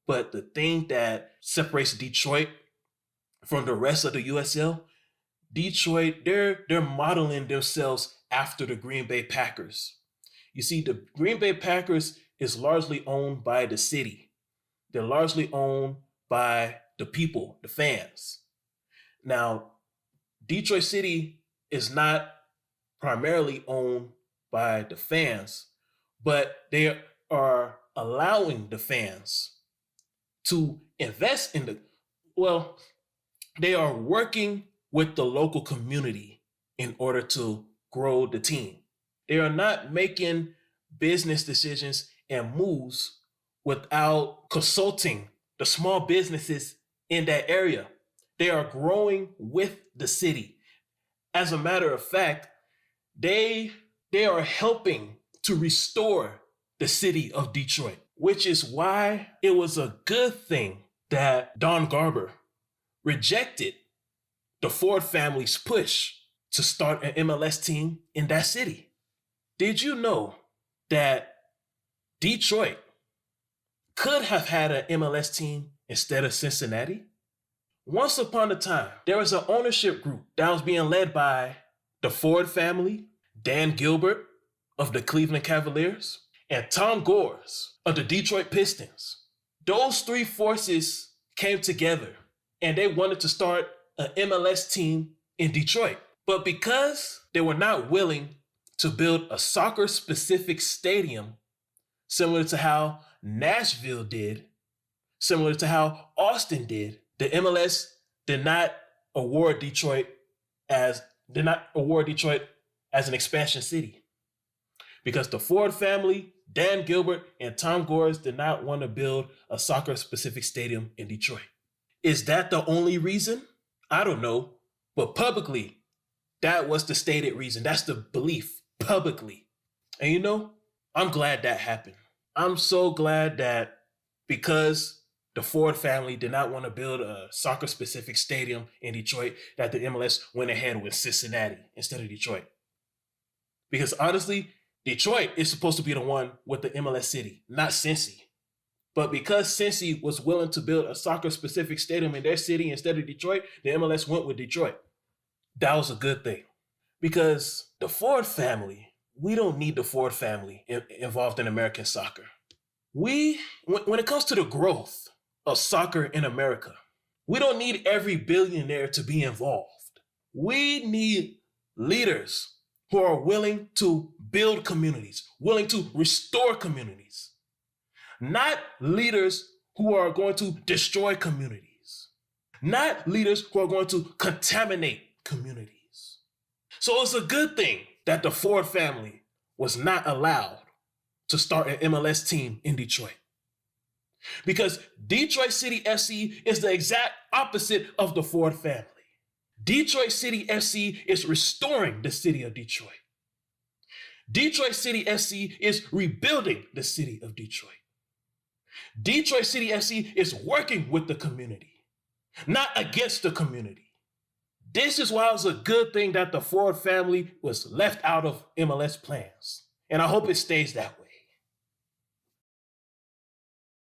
But the thing that separates Detroit from the rest of the USL, Detroit, they're modeling themselves after the Green Bay Packers. You see, the Green Bay Packers is largely owned by the city. They're largely owned by the people, the fans. Now, Detroit City is not primarily owned by the fans, but they are allowing the fans to invest in they are working with the local community in order to grow the team. They are not making business decisions and moves without consulting the small businesses in that area. They are growing with the city. As a matter of fact, they are helping to restore the city of Detroit, which is why it was a good thing that Don Garber rejected the Ford family's push to start an MLS team in that city. Did you know that Detroit could have had an MLS team instead of Cincinnati? Once upon a time, there was an ownership group that was being led by the Ford family, Dan Gilbert of the Cleveland Cavaliers, and Tom Gores of the Detroit Pistons. Those three forces came together and they wanted to start an MLS team in Detroit. But because they were not willing to build a soccer-specific stadium, similar to how Nashville did, similar to how Austin did, the MLS did not award Detroit as an expansion city. Because the Ford family, Dan Gilbert, and Tom Gores did not want to build a soccer-specific stadium in Detroit. Is that the only reason? I don't know. But publicly, that was the stated reason. That's the belief publicly. And you know, I'm glad that happened. I'm so glad that because the Ford family did not want to build a soccer-specific stadium in Detroit, that the MLS went ahead with Cincinnati instead of Detroit. Because honestly, Detroit is supposed to be the one with the MLS city, not Cincy. But because Cincy was willing to build a soccer-specific stadium in their city instead of Detroit, the MLS went with Detroit. That was a good thing. Because the Ford family, we don't need the Ford family involved in American soccer. When it comes to the growth of soccer in America, we don't need every billionaire to be involved. We need leaders who are willing to build communities, willing to restore communities, not leaders who are going to destroy communities, not leaders who are going to contaminate communities. So it's a good thing that the Ford family was not allowed to start an MLS team in Detroit. Because Detroit City FC is the exact opposite of the Ford family. Detroit City FC is restoring the city of Detroit. Detroit City FC is rebuilding the city of Detroit. Detroit City FC is working with the community, not against the community. This is why it's a good thing that the Ford family was left out of MLS plans. And I hope it stays that way.